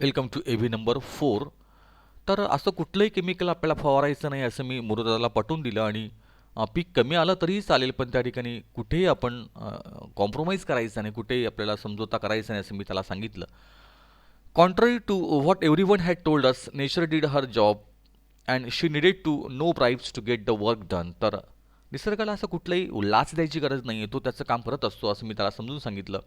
Welcome to A V number 4. तर असं कुठलंही केमिकल आपल्याला फवारायचं नाही असं मी मुरुदाला पटवून दिलं आणि पीक कमी आलं तरीही चालेल पण त्या ठिकाणी कुठेही आपण कॉम्प्रोमाइज करायचं नाही, कुठेही आपल्याला समझोता करायचा नाही असं मी त्याला सांगितलं. Contrary to what everyone had told us, nature did her job and she needed to no bribes to get the work done. तर निसर्गाला असं कुठलाही लाच द्यायची गरज नाही आहे, तो त्याचं काम करत असतो असं मी त्याला समजून सांगितलं.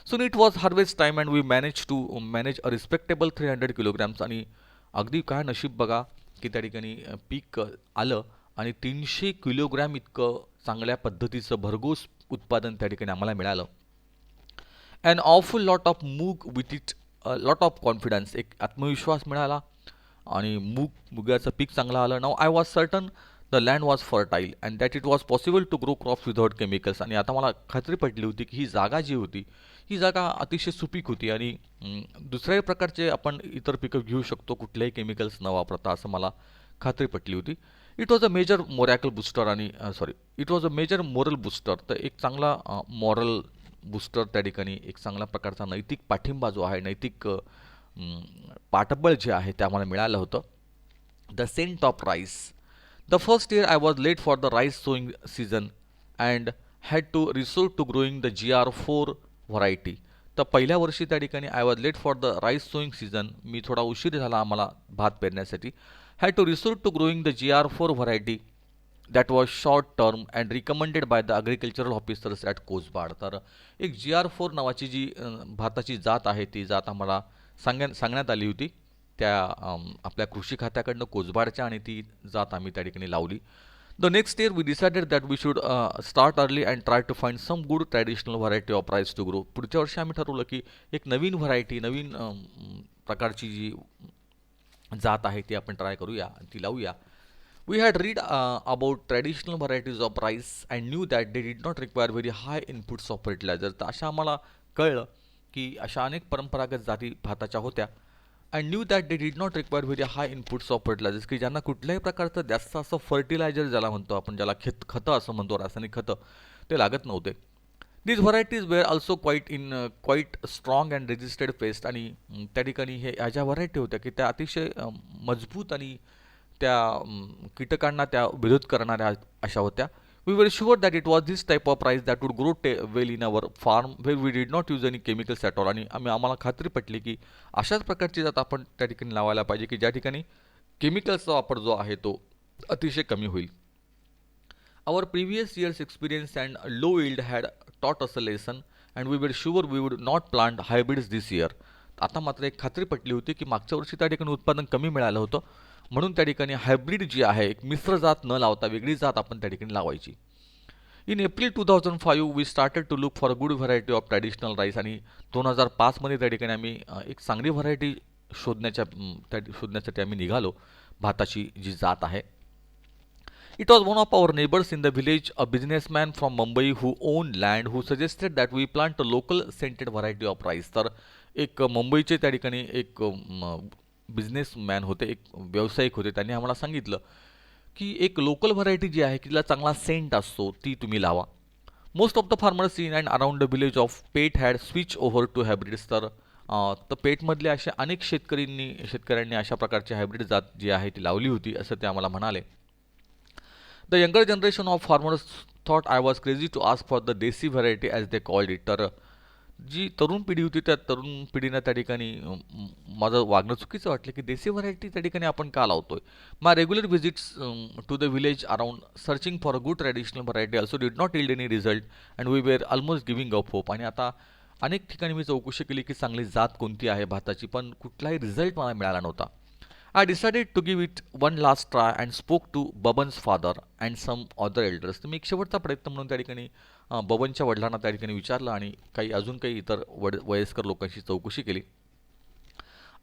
Soon it was harvest time and we managed to manage a respectable 300 kilograms. आणि अगदी काय नशीब बघा की त्या ठिकाणी पीक आलं आणि 300 किलोग्रॅम इतकं चांगल्या पद्धतीचं भरघोस उत्पादन त्या ठिकाणी आम्हाला मिळालं. And awful lot of moong with it lot of confidence, एक आत्मविश्वास मिळाला आणि मुगाचं पीक चांगलं आलं. Now I was certain the land was fertile and that it was possible to grow crops without chemicals. आणि आता मला खात्री पटली होती की ही जागा जी होती ही जागा अतिशय सुपीक होती आणि दुसऱ्याही प्रकारचे आपण इतर पिकं घेऊ शकतो कुठल्याही केमिकल्स न वापरता, असं मला खात्री पटली होती. It was a major miracle booster आणि sorry it was a major moral booster. तर एक चांगला मॉरल बूस्टर त्या ठिकाणी, एक चांगल्या प्रकारचा नैतिक पाठिंबा जो आहे, नैतिक पाठबळ जे आहे ते आम्हाला मिळालं होतं. The scent of rice. The first year I was late for the rice sowing season and had to resort to growing the GR4 variety. तर पहिल्या वर्षी त्या ठिकाणी I was late for the rice sowing season, मी थोडा उशीर झाला आम्हाला भात पेरण्यासाठी. Had to resort to growing the GR4 variety that was short term and recommended by the agricultural officers at Kosbad. तर एक GR4 नावाची जी भाताची जात आहे ती जात आम्हाला सांगण्यात आली होती त्या आपल्या कृषी खात्याकडनं कोसबाडच्या, आणि ती जात आम्ही त्या ठिकाणी लावली. The next year we decided that we should start early and try to find some good traditional variety of rice to grow. पुढच्या वर्षी आम्ही ठरवलं की एक नवीन व्हरायटी, नवीन प्रकारची जी जात आहे ती आपण ट्राय करूया, ती लावूया. We had read about traditional varieties of rice and knew that they did not require very high inputs of fertilizer. तर अशा आम्हाला कळलं की अशा अनेक परंपरागत जाती भाताच्या होत्या. And knew that they did not require very high inputs of fertilisers, की ज्यांना कुठल्याही प्रकारचं जास्त असं फर्टिलायझर ज्याला म्हणतो आपण, ज्याला खतं असं म्हणतो, रासायनिक खतं, ते लागत नव्हते. These varieties were also quite strong and resisted pest. आणि त्या ठिकाणी ह्या ज्या व्हरायटी होत्या की त्या अतिशय मजबूत आणि त्या कीटकांना त्या विरोध करणाऱ्या अशा होत्या. We were sure that it was this type of rice that would grow well in our farm where we did not use any chemicals at all. आणि आम्हाला खात्री पटली की अशाच प्रकारची जात आपण त्या ठिकाणी लावायला पाहिजे की ज्या ठिकाणी केमिकल्सचा वापर जो आहे तो अतिशय कमी होईल. Our previous year's experience and low yield had taught us a lesson and we were sure we would not plant hybrids this year. आता मात्र एक खात्री पटली होती की मागच्या वर्षी त्या ठिकाणी उत्पादन कमी मिळालं होतं, म्हणून त्या ठिकाणी हायब्रिड जी आहे, एक मिश्र जात न लावता वेगळी जात आपण त्या ठिकाणी लावायची. In April 2005 we started to look for a good variety of traditional rice. आणि 2005मध्ये त्या ठिकाणी आम्ही एक चांगली व्हरायटी शोधण्यासाठी आम्ही निघालो, भाताची जी जात आहे. It was one of our neighbors in the village, a businessman from Mumbai who owned land, who suggested that we plant a local scented variety of rice. तर एक मुंबईचे त्या ठिकाणी एक बिझनेसमॅन होते, एक व्यावसायिक होते, त्यांनी आम्हाला सांगितलं की एक लोकल व्हरायटी जी आहे की तिला चांगला सेंट असतो ती तुम्ही लावा. Most of the farmers in and around the village of Pet had switch over to hybrids. तर पेटमधले असे अनेक शेतकऱ्यांनी अशा प्रकारची हायब्रिड जात जी आहे ती लावली होती असं ते आम्हाला म्हणाले. The younger generation of farmers thought I was crazy to ask for the desi variety as they called it. तर जी तरुण पिढी होती त्या तरुण पिढीनं त्या ठिकाणी माझं वागणं चुकीचं वाटलं की देसी व्हरायटी त्या ठिकाणी आपण का लावतोय. My regular visits to the village around searching for a good traditional variety also did not yield any result and we were almost giving up hope. आणि आता अनेक ठिकाणी मी चौकशी केली की चांगली जात कोणती आहे भाताची, पण कुठलाही रिझल्ट मला मिळाला नव्हता. I decided to give it one last try and spoke to बबन's father and some other elders. तर मी एक शेवटचा प्रयत्न म्हणून त्या ठिकाणी बबनच्या वडिलांना त्या ठिकाणी विचारलं आणि अजून काही इतर वयस्कर लोकांशी चौकशी केली.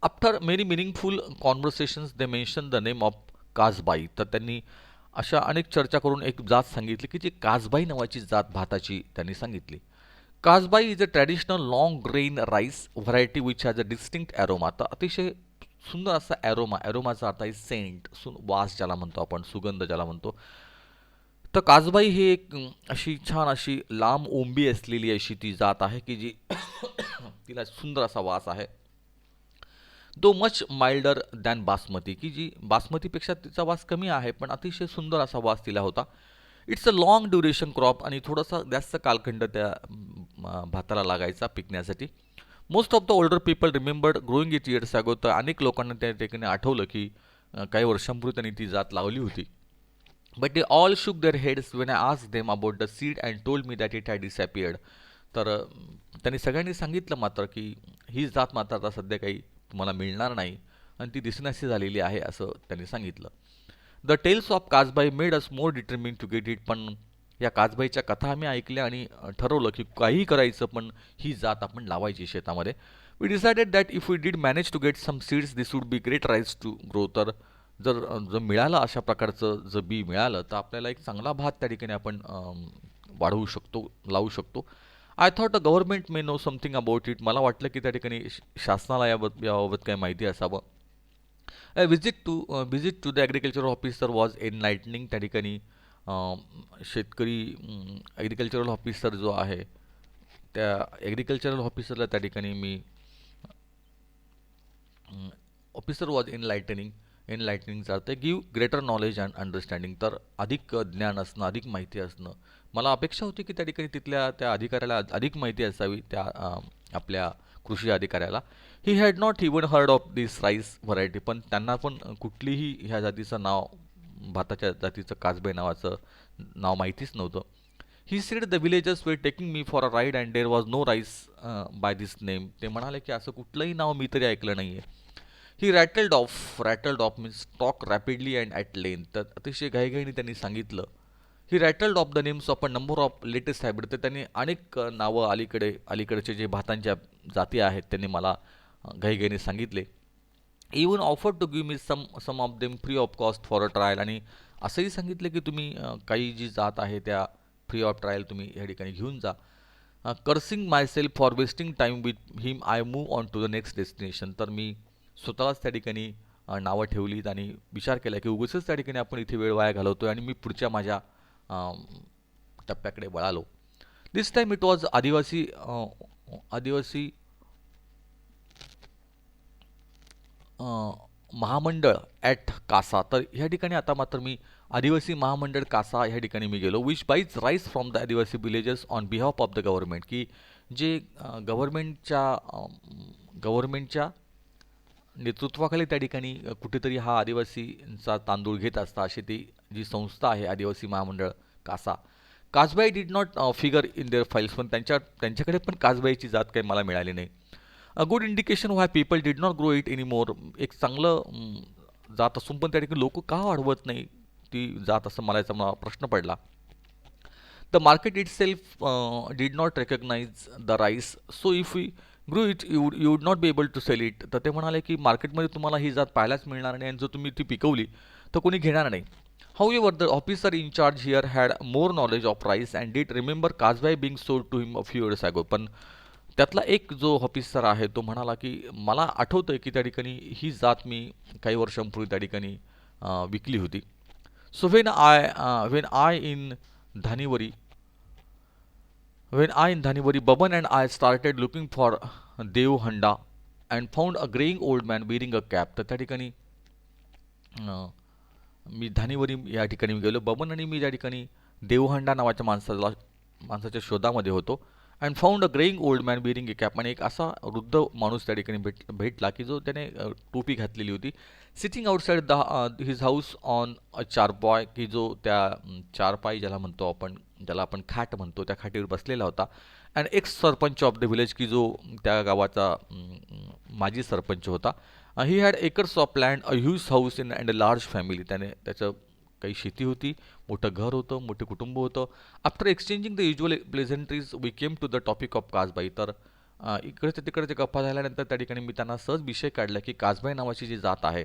After many meaningful conversations they mention the name of Kasbai. तर त्यांनी अशा अनेक चर्चा करून एक जात सांगितली की जी कासबाई नावाची जात भाताची त्यांनी सांगितली. Kasbai is a traditional long grain rice variety which has a distinct aroma. तर अतिशय सुंदर असा ॲरोमाचा अर्थ आहे सेंट, वास ज्याला म्हणतो आपण, सुगंध ज्याला म्हणतो. तर कासबाई ही एक अशी छान अशी लांब ओंबी असलेली अशी ती जात आहे की जी तिला सुंदर असा वास आहे. दो मच माइल्डर दॅन बासमती, की जी बासमतीपेक्षा तिचा वास कमी आहे पण अतिशय सुंदर असा वास तिला होता. It's a long duration crop आणि थोडासा जास्त कालखंड त्या भाताला लागायचा पिकण्यासाठी. Most of the older people remembered growing it years ago. तर अनेक लोकांना त्या ठिकाणी आठवलं की काही वर्षांपूर्वी त्यांनी ती जात लावली होती. But they all shook their heads when I ask them about the seed and told me that it had disappeared. तर त्यांनी सगळ्यांनी सांगितलं मात्र की ही जात मात्र आता सध्या काही तुम्हाला मिळणार नाही आणि ती दिसण्याशी झालेली आहे असं त्यांनी सांगितलं. The tales of Kasbai made us more determine to get it. पण या कासबाईच्या कथा आम्ही ऐकल्या आणि ठरवलं की काहीही करायचं पण ही जात आपण लावायची शेतामध्ये. We decided that if we did manage to get some seeds this would be great rice to grow. तर जर जर मिळालं अशा प्रकारचं जर बी मिळालं तर आपल्याला एक चांगला भात त्या ठिकाणी आपण वाढवू शकतो, लावू शकतो. I thought the government may know something about it. मला वाटलं की त्या ठिकाणी शासनाला याबाबत काही माहिती असावं. Visit to the agriculture officer was enlightening. त्या ठिकाणी शेतकरी ॲग्रिकल्चरल ऑफिसर जो आहे त्या ॲग्रिकल्चरल ऑफिसरला त्या ठिकाणी मी ऑफिसर वॉज एनलाइटनिंगचा अर्थ give greater knowledge and understanding. तर अधिक ज्ञान असणं, अधिक माहिती असणं. मला अपेक्षा होती की त्या ठिकाणी तिथल्या त्या अधिकाऱ्याला अधिक माहिती असावी त्या आपल्या कृषी अधिकाऱ्याला. He had not even heard of this rice variety. पण त्यांना पण कुठलीही ह्या जातीचं नाव, भाताच्या जातीचं कासबे नावाचं नाव माहितीच नव्हतं. He said the villagers were taking me for a ride and there was no rice by this name. ते म्हणाले की असं कुठलंही नाव मी तरी ऐकलं नाही आहे. He rattled off means talk rapidly and at length. तर अतिशय घाईघाईने त्यांनी सांगितलं. He rattled off the names of a number of latest hybrid. तर त्यांनी अनेक नावं अलीकडचे जे भातांच्या जाती आहेत त्यांनी मला घाईघाईने सांगितले. Even offer to give me some of them free of cost for a trial. आणि असंही सांगितलं की तुम्ही काही जी जात आहे त्या फ्री ऑफ ट्रायल तुम्ही या ठिकाणी घेऊन जा. Cursing myself for wasting time with him I move on to the next destination. तर मी स्वतःलाच त्या ठिकाणी नावं ठेवलीत आणि विचार केला की उगाचच त्या ठिकाणी आपण इथे वेळ वाया घालवतोय आणि मी पुढच्या माझ्या टप्प्याकडे वळालो. दिस टाईम इट वॉज आदिवासी अ, महामंडळ ॲट कासा. तर ह्या ठिकाणी आता मात्र मी आदिवासी महामंडळ कासा ह्या ठिकाणी मी गेलो. विच बाईज राईस फ्रॉम द आदिवासी villages on behalf of the government. की जे गव्हर्नमेंटच्या नेतृत्वाखाली त्या ठिकाणी कुठेतरी हा आदिवासींचा तांदूळ घेत असता अशी ती जी संस्था आहे आदिवासी महामंडळ Kasa. Kasbai did not figure in their files. पण त्यांच्याकडे पण कासबाईची जात काही मला मिळाली नाही. A good indication why people did not grow it any more. एक चांगलं जात असून पण त्या ठिकाणी लोक का वाढवत नाही ती जात असं मला प्रश्न पडला. The market itself did not recognize the rice. So if we grew it, you would not be able to sell it. तर ते म्हणाले की मार्केटमध्ये तुम्हाला ही जात पाहायलाच मिळणार नाही आणि जर तुम्ही ती पिकवली तर कोणी घेणार नाही. However, the officer in charge here had more knowledge of rice and did remember Kasbai being sold to him a few years ago. पण त्यातला एक जो ऑफिसर आहे तो म्हणाला की मला आठवतंय की त्या ठिकाणी ही जात मी काही वर्षांपूर्वी त्या ठिकाणी विकली होती. So when I in Dhaniwari When I in Dhanivari, Baban and I started looking for Dev Handa and found a graying old man wearing a cap. तर त्या ठिकाणी अं, मी धानिवरी या ठिकाणी गेलो. बबन आणि मी त्या ठिकाणी देवहंडा नावाच्या माणसाच्या शोधामध्ये होतो. And found a greying old man bearing A cap. आणि एक असा वृद्ध माणूस त्या ठिकाणी भेटला की जो त्याने टोपी घातलेली होती. Sitting outside his house on a charpoy. की जो त्या चारपाई ज्याला म्हणतो आपण, ज्याला आपण खाट म्हणतो, त्या खाटीवर बसलेला होता. And x sarpanch of the village. की जो त्या गावाचा माजी सरपंच होता. He had acres of land, a huge house in and a large family. त्याने त्याचं काही शेती होती, मोठं घर होतं, मोठे कुटुंब होतं. After exchanging the usual pleasantries we came to the topic of Kasbai. तर इकडच्या तिकडच्या गप्पा झाल्यानंतर त्या ठिकाणी मी त्यांना सहज विषय काढला की कासबाई नावाची जी जात आहे.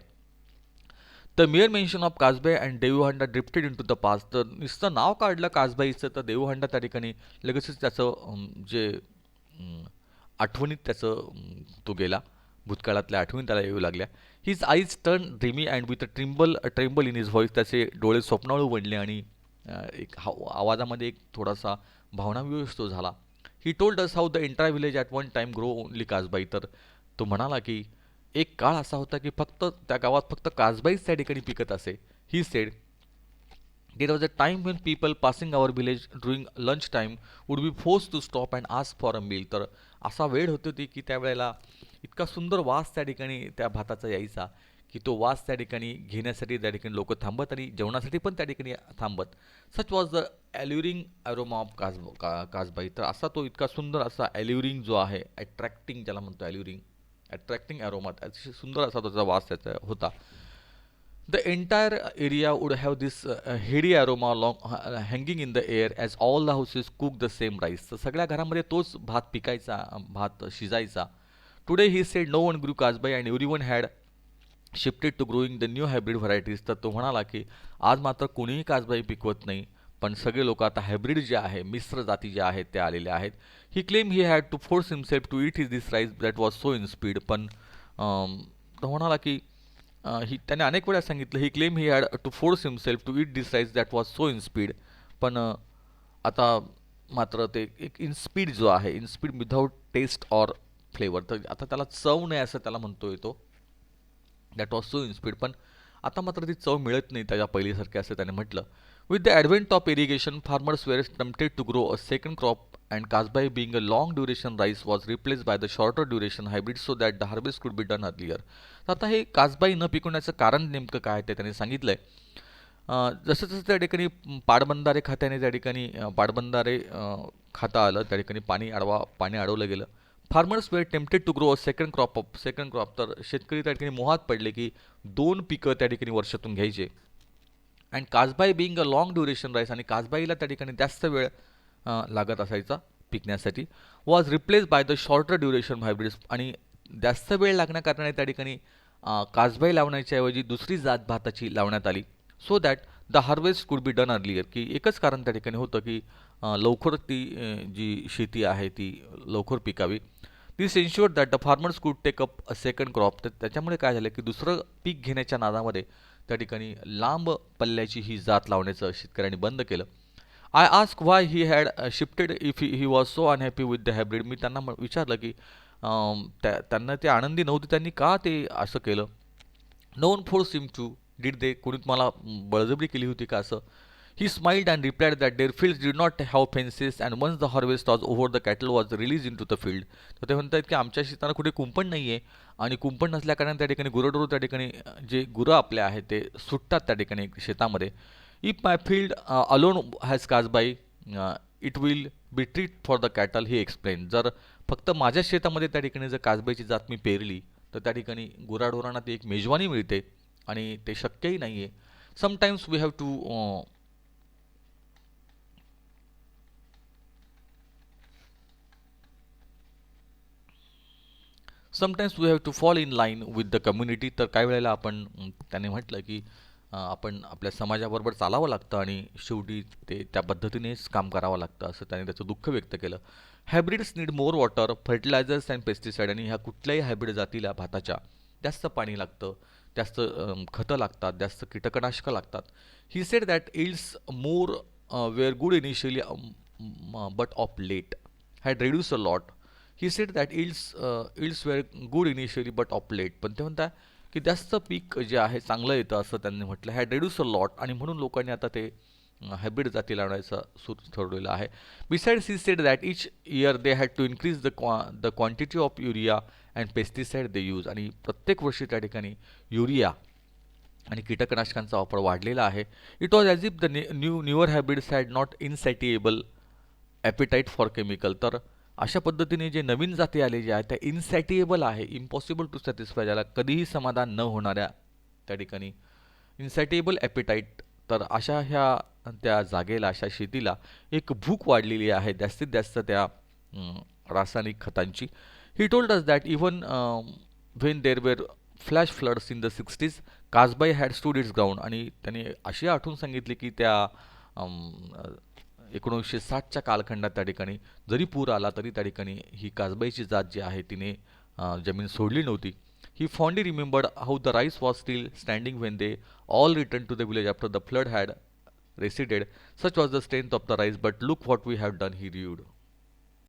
The mere mention of Kasbai and Deuhanda drifted into the past. तर नुसतं नाव काढलं कासबाईचं तर देऊहांडा त्या ठिकाणी लगेचच त्याचं जे आठवणीत त्याचं तो गेला. भूतकाळातल्या आठवणी त्याला येऊ लागल्या. His eyes turn dreamy and with a Trimble in his voice. त्याचे डोळे स्वप्नाळू बनले आणि एक आवाजामध्ये एक थोडासा भावनाविवश तो झाला. He told us how the entire village at one time grow only Kasbai. तर तो म्हणाला की एक काळ असा होता की फक्त त्या गावात फक्त कासबाईच त्या ठिकाणी पिकत असे. He said there was a time when people passing our village during lunch time would be forced to stop and ask for a meal. तर असा वेळ होत होती की त्यावेळेला इतका सुंदर वास त्या ठिकाणी त्या भाताचा यायचा की तो वास त्या ठिकाणी घेण्यासाठी त्या ठिकाणी लोक थांबत आणि जेवणासाठी पण त्या ठिकाणी थांबत. Such was the alluring aroma of Kasbai. तर असा तो इतका सुंदर असा ॲल्युरिंग जो आहे, अट्रॅक्टिंग ज्याला म्हणतो, ॲल्युरिंग अट्रॅक्टिंग अरोमा, अतिशय सुंदर असा त्याचा वास त्याचा होता. The entire area would have this heady aroma hanging in the air as all the houses cook the same rice. तर सगळ्या घरामध्ये तोच भात पिकायचा, भात शिजायचा. Today he said no one grew kasbai and everyone had shifted to growing the new hybrid varieties. तर तो म्हणाला की आज मात्र कोणीही कासबाई पिकवत नाही, पण सगळे लोक आता हायब्रिड जे आहे, मिश्र जाती ज्या आहेत त्या आलेल्या आहेत. He claim he had to force himself to eat this rice that was so insipid. पण तो म्हणाला की त्याने अनेक वेळा सांगितलं, he claim he had to force himself to eat this rice that was so insipid. पण आता मात्र ते एक इन स्पीड जो आहे, insipid without taste or flavour, तर आता त्याला चव नाही असं त्याला म्हणतोय तो, that was so insipid. पण आता मात्र ती चव मिळत नाही त्याच्या पहिल्यासारखी असं त्याने म्हटलं. With the advent of irrigation farmers were tempted to grow a second crop and Kasbai being a long duration rice was replace by the shorter duration hybrid so that the harvest could be done earlier. तर आता हे कासबाई न पिकवण्याचं कारण नेमकं काय ते त्यांनी सांगितलंय. जसं जसं त्या ठिकाणी पाटबंधारे खात्याने त्या ठिकाणी पाटबंधारे खाता आलं, त्या ठिकाणी पाणी अडवलं गेलं. Farmers were tempted to grow a second crop. तर शेतकरी त्या ठिकाणी मोहात पडले की दोन पिकं त्या ठिकाणी वर्षातून घ्यायचे. And Kasbai being a long duration rice, आणि कासबाईला त्या ठिकाणी जास्त वेळ लागत असायचा पिकण्यासाठी, was replace by the shorter duration hybrids. आणि जास्त वेळ लागण्याकारणाने त्या ठिकाणी कासबाई लावण्याच्या ऐवजी दुसरी जात भाताची लावण्यात आली. So that the harvest could be done earlier. की एकच कारण त्या ठिकाणी होतं की लवकर ती जी शेती आहे ती लवकर पिकावी. This ensure that the farmers could take up a second crop. तर त्याच्यामुळे काय झालं की दुसरं पीक घेण्याच्या नादामध्ये त्या ठिकाणी लांब पल्ल्याची ही जात लावण्याचं शेतकऱ्यांनी बंद केलं. I ask why he had shifted if he was so unhappy with the hybrid. मी त्यांना विचारलं की त्यांना ते आनंदी नव्हते, त्यांनी का ते असं केलं. No one force him to did they. कोणी तुम्हाला बळजबरी केली होती का असं. He smiled and replied that their fields did not have fences and once the harvest was over the cattle was released into the field. तर ते म्हणतात की आमच्या शेताला कुठे कुंपण नाही आहे आणि कुंपण नसल्याकारणाने त्या ठिकाणी गुरंढोरं त्या ठिकाणी जे गुरं आपले आहेत ते सुटतात त्या ठिकाणी शेतामध्ये. If my field alone has Kasbai it will be treat for the cattle, he explain. जर फक्त माझ्या शेतामध्ये त्या ठिकाणी जर कासबाईची जात मी पेरली तर त्या ठिकाणी गुराढोरांना ती एक मेजवानी मिळते आणि ते शक्यही नाही आहे. Sometimes we have to sometimes we have to fall in line with the community. तर काही वेळेला आपण त्याने म्हटलं की आपण आपल्या समाजाबरोबर चालावं लागतं आणि शेवटी ते त्या पद्धतीनेच काम करावं लागतं, असं त्याने त्याचं दुःख व्यक्त केलं. Hybrids need more water, fertilisers and pesticide. आणि ह्या कुठल्याही हायब्रिड जातीला भाताच्या जास्त पाणी लागतं, जास्त खतं लागतात, जास्त कीटकनाशकं लागतात. He said that yields more were good initially but of late had reduced a lot. He said that yields were good initially but of late. पण ते म्हणतात की जास्त पीक जे आहे चांगलं येतं असं त्यांनी म्हटलं. Had reduced a lot. आणि म्हणून लोकांनी आता ते हायब्रिड जाती लावण्याचं सूत्र ठरवलेलं आहे. Besides he said that each year they had to increase the quantity of urea and pesticide they use. आणि प्रत्येक वर्षी त्या ठिकाणी युरिया आणि कीटकनाशकांचा वापर वाढलेला आहे. It was as if the newer hybrids had not insatiable appetite for chemical. तर अशा पद्धतीने जे नवीन जाती आले जे आहेत त्या इनसॅटिएबल आहे, इम्पॉसिबल टू सॅटिस्फाय, ज्याला कधीही समाधान न होणाऱ्या त्या ठिकाणी इनसॅटिएबल ॲपिटाईट. तर अशा ह्या त्या जागेला, अशा शेतीला एक भूक वाढलेली आहे जास्तीत जास्त त्या रासायनिक खतांची. He told us that even when there were flash floods in the 60s Kasbai had stood its ground. आणि त्यांनी अशी आठवण सांगितली की त्या 1960च्या कालखंडात त्या ठिकाणी जरी पूर आला तरी त्या ठिकाणी ही कासबाईची जात जी आहे तिने जमीन सोडली नव्हती. He fondly remembered how the rice was still standing when they all return to the village after the flood had resided. Such was the strength of the rice but look what we have done, he reviewed.